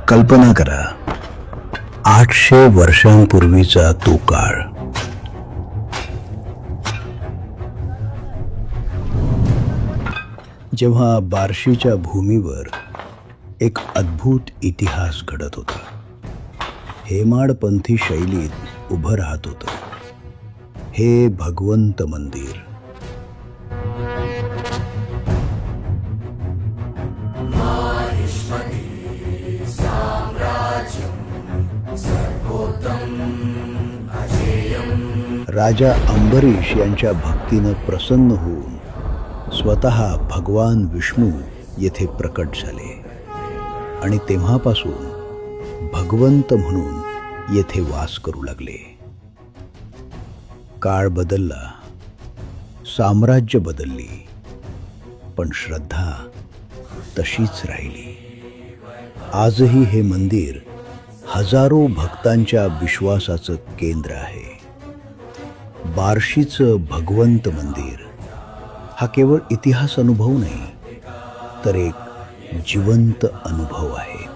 कल्पना करा, 800 वर्षांपूर्वीचा तो काळ. जेव्हा बार्शीच्या भूमीवर एक अद्भुत इतिहास घडत होता. हेमाडपंथी शैलीत उभं राहत होतं हे भगवंत मंदिर. राजा अंबरीश यांच्या भक्तीनं प्रसन्न होऊन स्वतः भगवान विष्णू येथे प्रकट झाले आणि तेव्हापासून भगवंत म्हणून येथे वास करू लागले. काळ बदलला, साम्राज्य बदलली, पण श्रद्धा तशीच राहिली. आजही हे मंदिर हजारो भक्तांच्या विश्वासाचं केंद्र आहे. बार्शीचं भगवंत मंदिर हा केवळ इतिहास अनुभव नाही, तर एक जिवंत अनुभव आहे.